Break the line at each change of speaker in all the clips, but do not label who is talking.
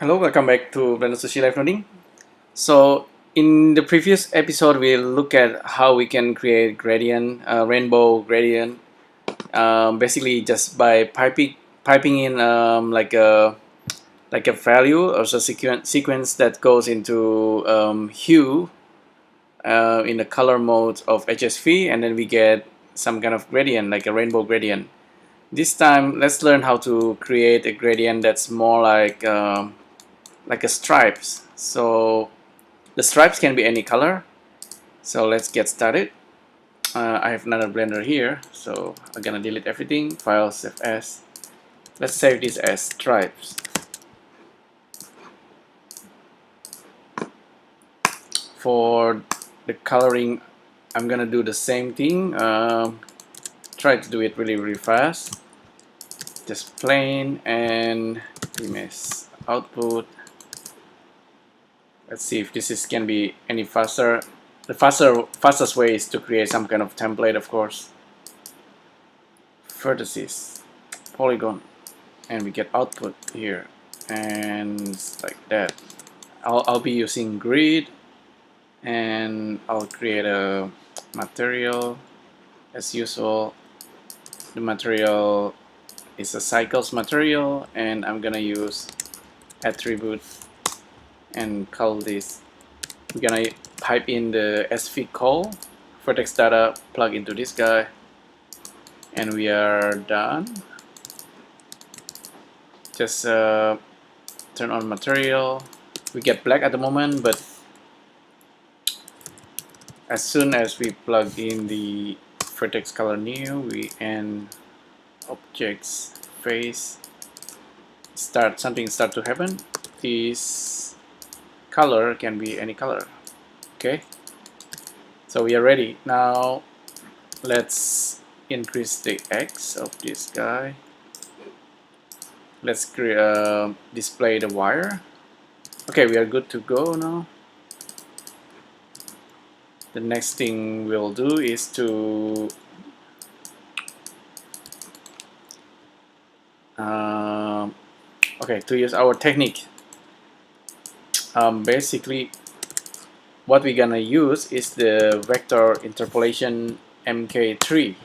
Hello, welcome back to BLENDERSUSHI Live Noding. So in the previous episode, we'll look at how we can create gradient, rainbow gradient, basically just by piping in like a value or a sequence that goes into hue in the color mode of HSV, and then we get some kind of gradient like a rainbow gradient. This time, let's learn how to create a gradient that's more like a stripes. So the stripes can be any color. So let's get started. I have another blender here, so I'm gonna delete everything. File save as. Let's save this as stripes. For the coloring, I'm gonna do the same thing. Try to do it really fast. Just plain and image output. Let's see if this can be any faster. The fastest way is to create some kind of template, of course. Vertices, polygon, and we get output here, and it's like that. I'll be using grid, and I'll create a material as usual. The material is a cycles material, and I'm gonna use attribute and call this. I'm gonna pipe in the SV call vertex data, plug into this guy, and we are done. Just turn on material. We get black at the moment, but as soon as we plug in the vertex color new, we end objects face, something start to happen. This color can be any color. Okay, so we are ready. Now let's increase the X of this guy. Let's display the wire. Okay, we are good to go now. The next thing we'll do is to to use our technique. Basically, what we're gonna use is the vector interpolation MK3.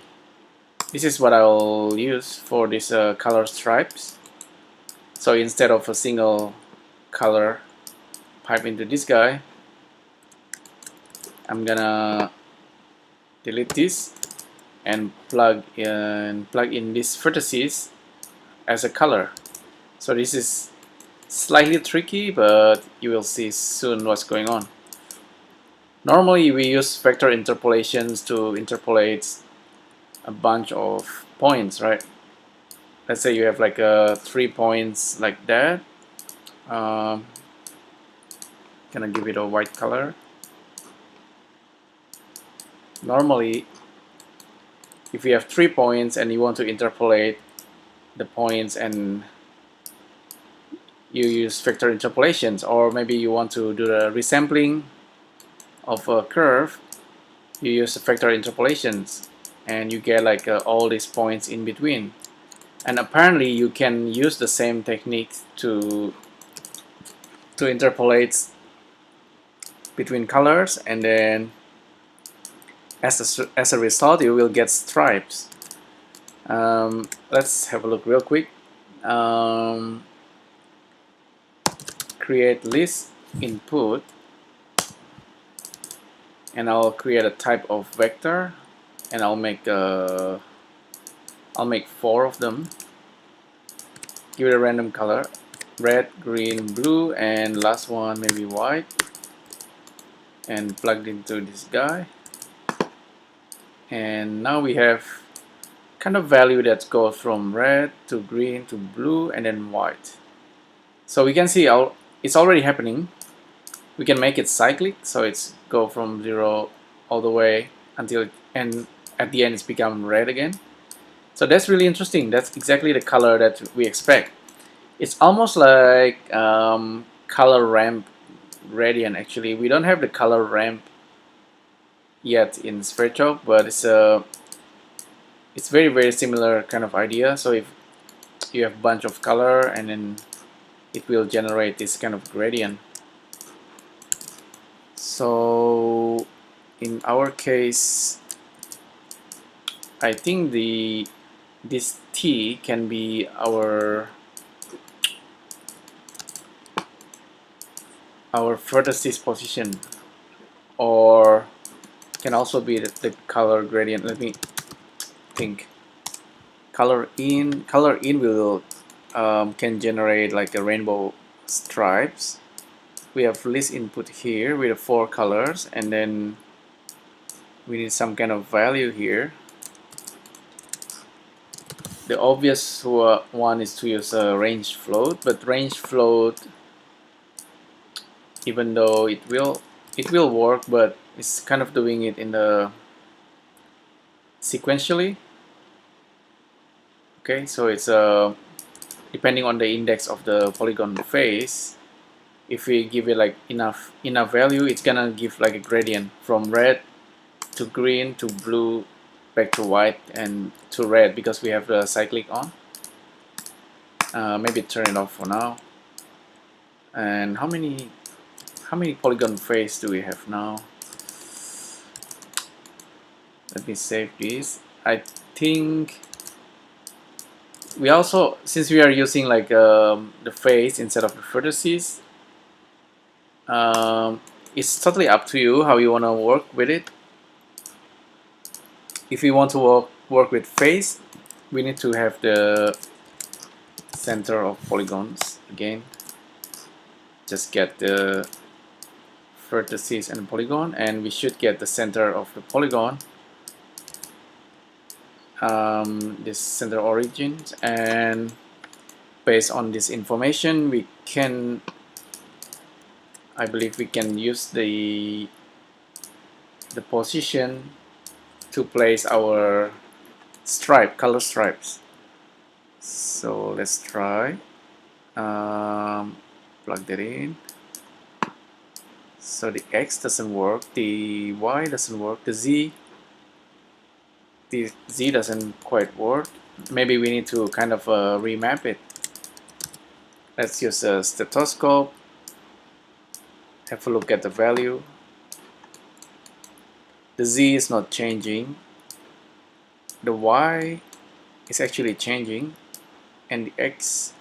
This is what I'll use for this color stripes. So instead of a single color pipe into this guy, I'm gonna delete this and plug in these vertices as a color. So this is slightly tricky, but you will see soon what's going on. Normally we use vector interpolations to interpolate a bunch of points, right? Let's say you have like 3 points like that. Gonna give it a white color. Normally, if you have 3 points and you want to interpolate the points, and you use vector interpolations, or maybe you want to do the resampling of a curve, you use vector interpolations, and you get like all these points in between. And apparently you can use the same technique to interpolate between colors, and then as a result you will get stripes. Let's have a look real quick. Create list input, and I'll create a type of vector, and I'll make 4 of them. Give it a random color, red, green, blue, and last one maybe white, and plugged into this guy. And now we have kind of value that goes from red to green to blue and then white. So we can see it's already happening. We can make it cyclic, so it's go from 0 all the way until and at the end it's become red again. So that's really interesting. That's exactly the color that we expect. It's almost like color ramp gradient. Actually, we don't have the color ramp yet in Procedural, but it's very similar kind of idea. So if you have a bunch of color and then it will generate this kind of gradient. So in our case, I think this T can be our vertices position, or can also be the color gradient. Let me think. Color in will can generate like a rainbow stripes. We have list input here with the 4 colors, and then we need some kind of value here. The obvious one is to use a range float, but range float, even though it will work, but it's kind of doing it in the sequentially. Okay, so it's depending on the index of the polygon face. If we give it like enough value, it's gonna give like a gradient from red to green to blue back to white and to red, because we have the cyclic on. Maybe turn it off for now. And how many polygon face do we have now? Let me save this. I think we also, since we are using like the face instead of the vertices, it's totally up to you how you want to work with it. If we want to work with face, we need to have the center of polygons again. Just get the vertices and polygon, and we should get the center of the polygon, this center origin, and based on this information we can, I believe we can use the position to place our color stripes. So let's try plug that in. So the X doesn't work, the Y doesn't work, the Z doesn't quite work. Maybe we need to kind of remap it. Let's use a stethoscope, have a look at the value. The Z is not changing, the Y is actually changing, and the X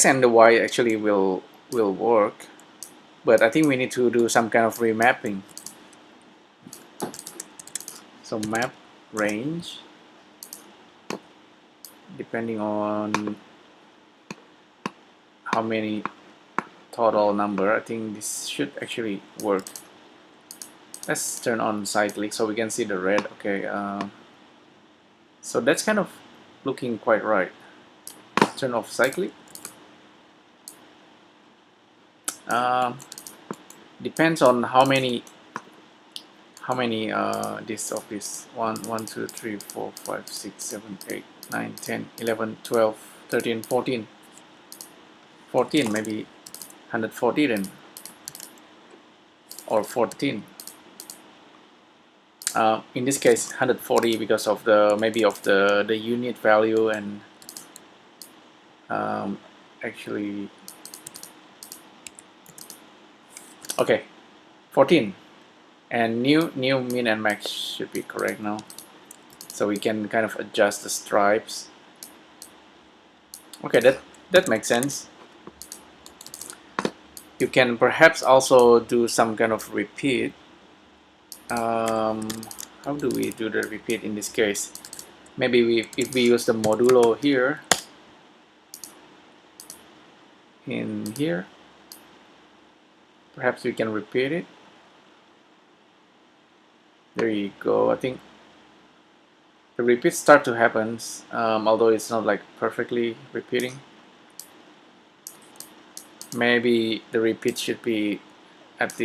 and the Y actually will work, but I think we need to do some kind of remapping. So map range, depending on how many total number, I think this should actually work. Let's turn on cyclic so we can see the red. Okay, so that's kind of looking quite right. Turn off cyclic. Depends on how many this of this 1 2 3 4 5 6 7 8 9 10 11 12 13 14 maybe 140 then, or 14. In this case 140 because of the the unit value, and actually okay, 14, and new min and max should be correct now, so we can kind of adjust the stripes. Okay, that makes sense. You can perhaps also do some kind of repeat. How do we do the repeat in this case? Maybe if we use the modulo here, in here, perhaps we can repeat it. There you go. I think the repeats start to happen, although it's not like perfectly repeating. Maybe the repeat should be at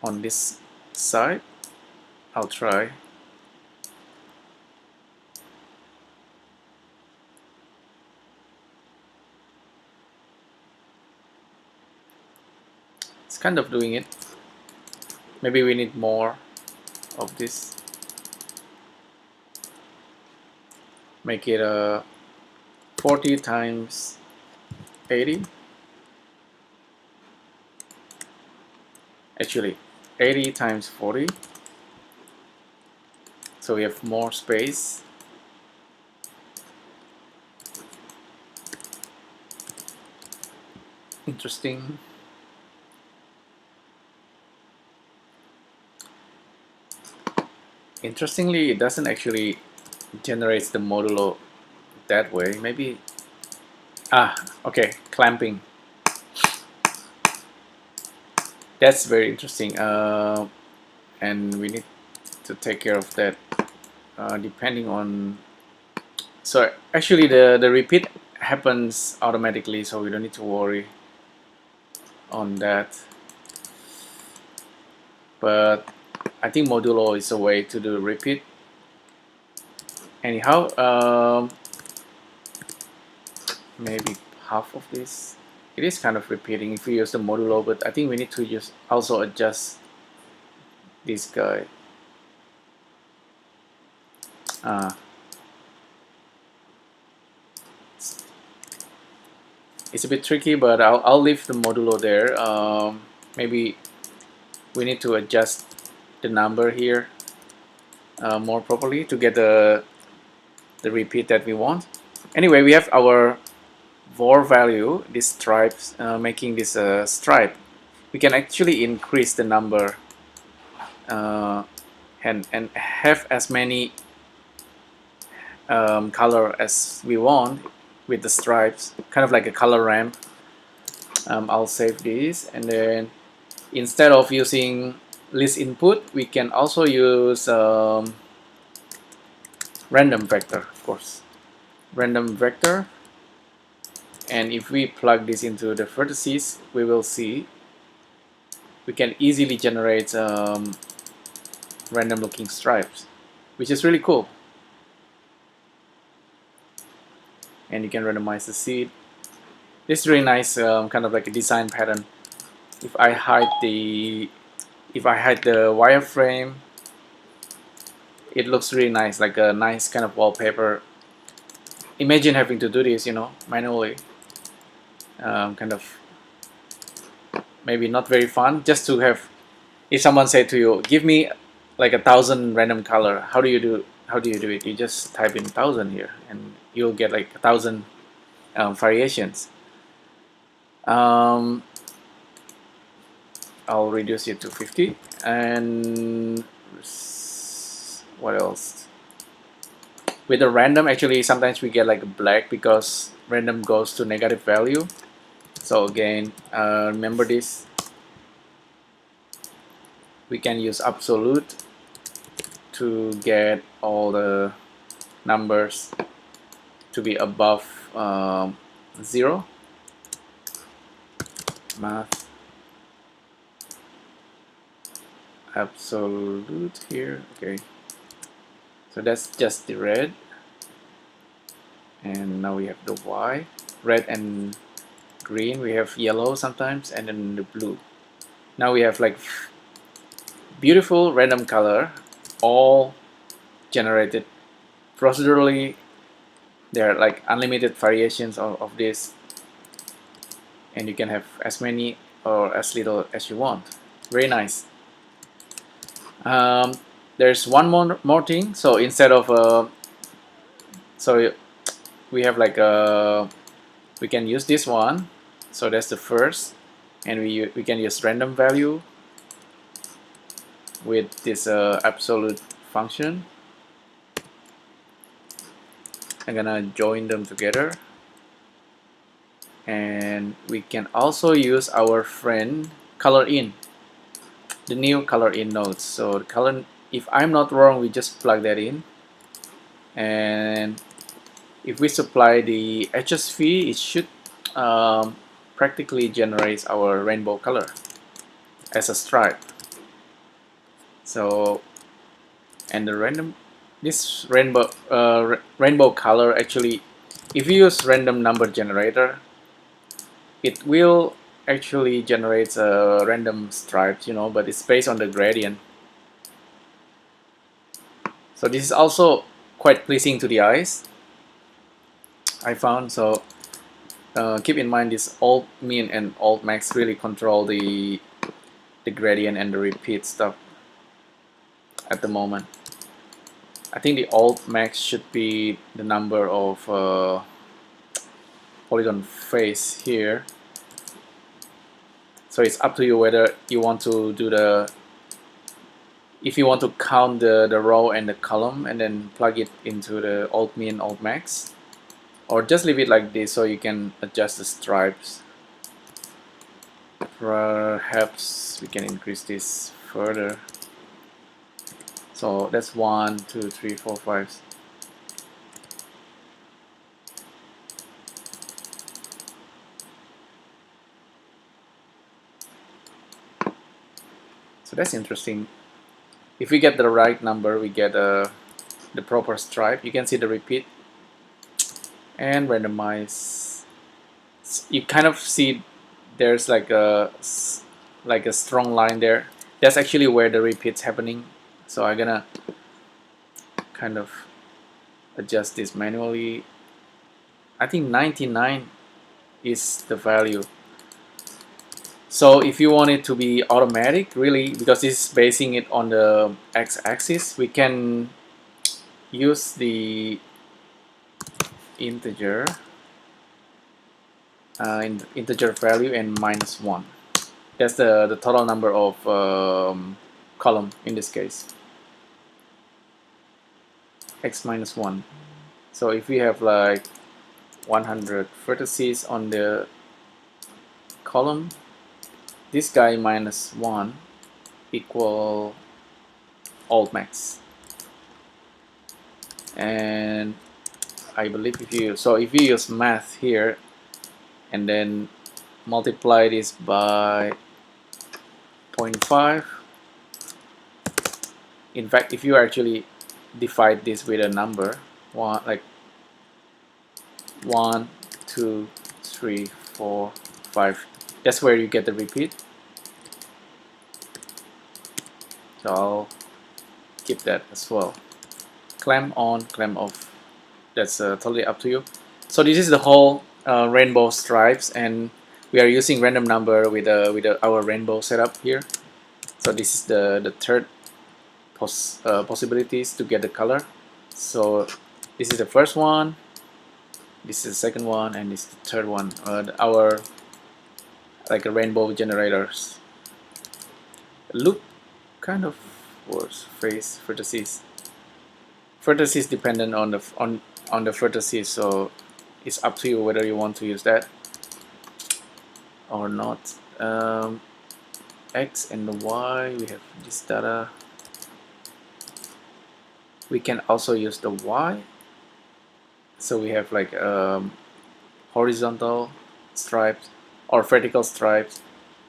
on this side. I'll try. It's kind of doing it. Maybe we need more of this. Make it 40 times 80, actually 80 times 40, so we have more space. Interesting. Interestingly, it doesn't actually generate the modulo that way. Maybe, okay, clamping. That's very interesting, and we need to take care of that, depending on. So actually, the repeat happens automatically, so we don't need to worry on that. But I think modulo is a way to do repeat. Anyhow, maybe half of this. It is kind of repeating if we use the modulo, but I think we need to just also adjust this guy. It's a bit tricky, but I'll leave the modulo there. Maybe we need to adjust the number here more properly to get the repeat that we want. Anyway, we have our var value, this stripes, making this a stripe. We can actually increase the number and have as many color as we want with the stripes, kind of like a color ramp. I'll save this, and then instead of using list input, we can also use random vector, of course. Random vector, and if we plug this into the vertices, we will see we can easily generate random looking stripes, which is really cool. And you can randomize the seed. This is really nice, kind of like a design pattern. If I hide the wireframe, it looks really nice, like a nice kind of wallpaper. Imagine having to do this, manually. Kind of maybe not very fun. Just to have, if someone said to you, give me like 1,000 random color, how do you do it? You just type in 1,000 here, and you'll get like 1,000 variations. I'll reduce it to 50, and what else? With the random, actually sometimes we get like a black because random goes to negative value. So again, remember this, we can use absolute to get all the numbers to be above 0. Math absolute here. Okay, so that's just the red, and now we have the Y, red and green. We have yellow sometimes, and then the blue. Now we have like beautiful random color, all generated procedurally. There are like unlimited variations of this, and you can have as many or as little as you want. Very nice. There's one more thing. So instead of so we have like we can use this one. So that's the first, and we can use random value with this absolute function. I'm gonna join them together, and we can also use our friend color in, the new color in nodes. So the color, if I'm not wrong, we just plug that in, and if we supply the HSV, it should practically generate our rainbow color as a stripe. So, and the this rainbow color, actually, if you use random number generator, it will actually generate random stripes, but it's based on the gradient. So this is also quite pleasing to the eyes. I found. So keep in mind this alt min and alt max really control the gradient and the repeat stuff at the moment. I think the alt max should be the number of polygon face here. So it's up to you whether you want to do if you want to count the row and the column and then plug it into the alt min, alt max, or just leave it like this so you can adjust the stripes. Perhaps we can increase this further. So that's 1, 2, 3, 4, 5. So that's interesting. If we get the right number, we get the proper stripe. You can see the repeat and randomize. You kind of see there's like a strong line there. That's actually where the repeat's happening. So I'm gonna kind of adjust this manually. I think 99 is the value. So if you want it to be automatic, really, because this is basing it on the x-axis, we can use the integer integer value and -1. That's the total number of column in this case. X minus 1. So if we have like 100 vertices on the column, this guy -1 equal alt max. And I believe if you use math here and then multiply this by 0.5, in fact if you actually divide this with a number, like 1, 2, 3, 4, 5, that's where you get the repeat. So I'll keep that as well. Clamp on, clamp off. That's totally up to you. So this is the whole rainbow stripes, and we are using random number with our rainbow setup here. So this is the third possibilities to get the color. So this is the first one, this is the second one, and this is the third one. Our like a rainbow generators. Look kind of worse. Face vertices. Vertices dependent on the vertices, so it's up to you whether you want to use that or not. X and the Y, we have this data. We can also use the Y, so we have like horizontal stripes or vertical stripes.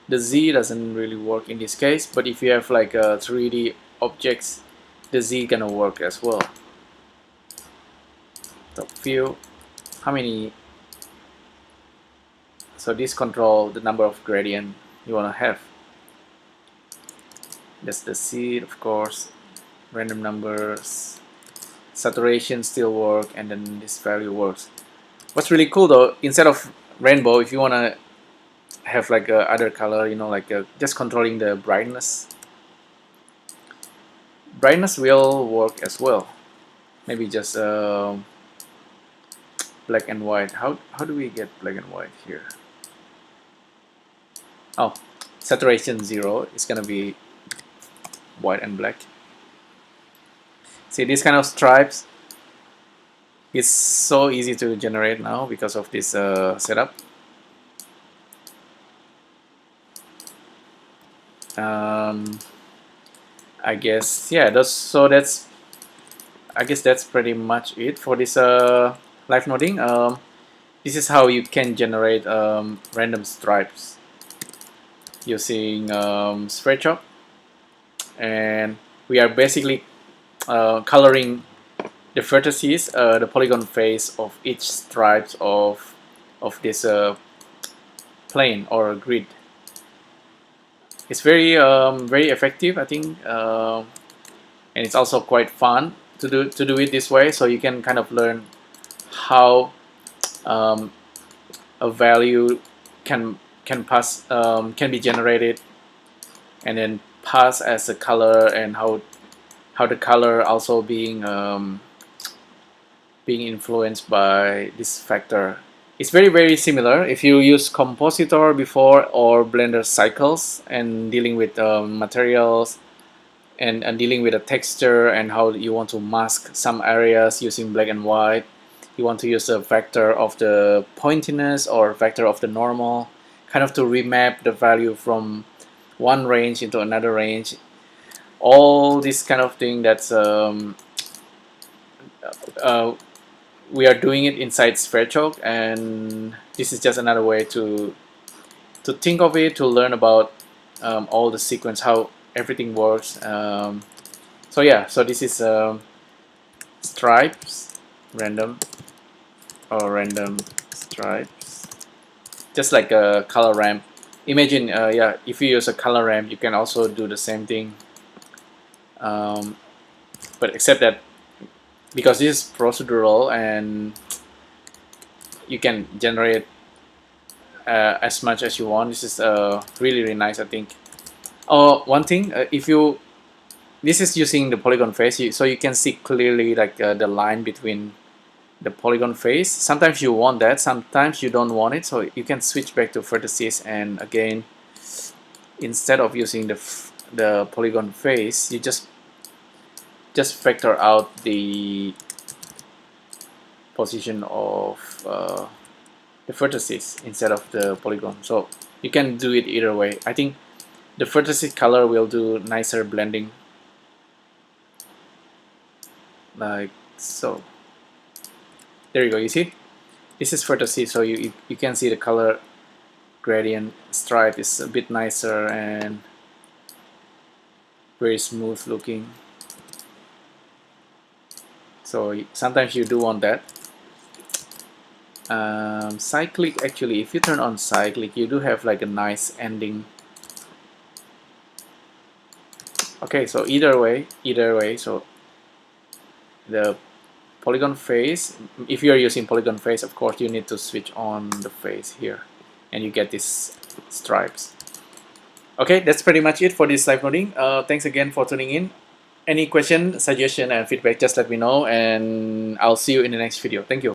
The Z doesn't really work in this case, but if you have like 3D objects, the Z gonna work as well. Top view, how many? So this control the number of gradient you wanna have. That's the seed, of course. Random numbers, saturation still work, and then this value works. What's really cool though, instead of rainbow, if you wanna have like other color, you know, like just controlling the brightness. Brightness will work as well. Maybe just black and white. How do we get black and white here? Oh, saturation 0 is gonna be white and black. See, these kind of stripes is so easy to generate now because of this setup. I guess, yeah, I guess that's pretty much it for this live noding. This is how you can generate random stripes using SprayChop, and we are basically coloring the vertices, the polygon face of each stripes of this plane or grid. It's very effective, I think, and it's also quite fun to do it this way. So you can kind of learn how a value can pass can be generated and then pass as a color, and how the color also being influenced by this factor. It's very similar if you use compositor before or Blender cycles and dealing with materials and dealing with the texture and how you want to mask some areas using black and white. You want to use a vector of the pointiness or vector of the normal, kind of to remap the value from one range into another range. All this kind of thing that's we are doing it inside SphereChalk, and this is just another way to think of it, to learn about all the sequence, how everything works. So yeah, so this is stripes, random stripes, just like a color ramp. Imagine, yeah, if you use a color ramp, you can also do the same thing, but except that because this is procedural and you can generate as much as you want. This is really nice, I think. Oh, one thing, if you this is using the polygon face, so you can see clearly like the line between the polygon face. Sometimes you want that, sometimes you don't want it, so you can switch back to vertices, and again, instead of using the polygon face, you just factor out the position of the vertices instead of the polygon. So you can do it either way. I think the vertices color will do nicer blending, like so. There you go. You see, this is vertices, so you can see the color gradient stripe is a bit nicer and very smooth looking. So sometimes you do want that. Cyclic, actually, if you turn on cyclic, you do have like a nice ending. Okay, so either way, so the polygon face, if you are using polygon face, of course you need to switch on the face here, and you get these stripes. Okay, that's pretty much it for this live noding. Thanks again for tuning in. Any question, suggestion, and feedback, just let me know, and I'll see you in the next video. Thank you.